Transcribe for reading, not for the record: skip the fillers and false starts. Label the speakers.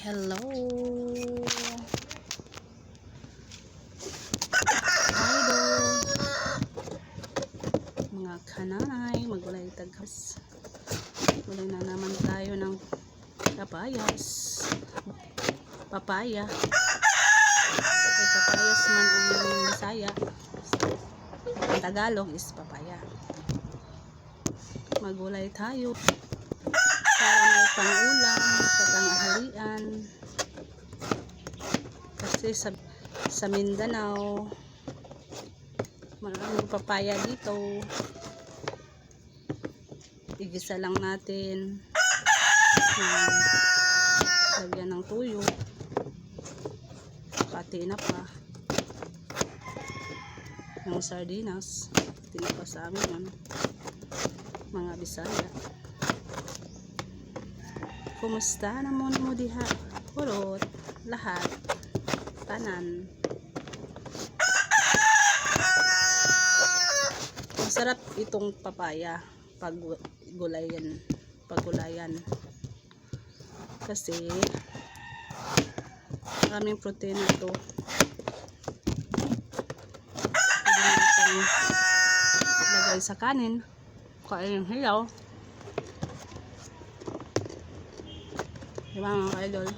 Speaker 1: Hello mga kanay, magulay tagas. Gulay na naman tayo ng papaya. Ay papayas man ang Bisaya, ang Tagalog is papaya. Magulay tayo para may pang-ulam sa tanghalian, kasi sa Mindanao maraming papaya dito. Igisa lang natin, lagyan ng tuyo, katina pa ng sardinas, tinapa sa amin yun, mga Bisaya. Kumusta naman mo diha? Purot, lahat, tanan. Masarap itong papaya paggulayan kasi maraming protein ito. Pwede natin ilagay sa kanin, kain hilaw, diba mga kaidol?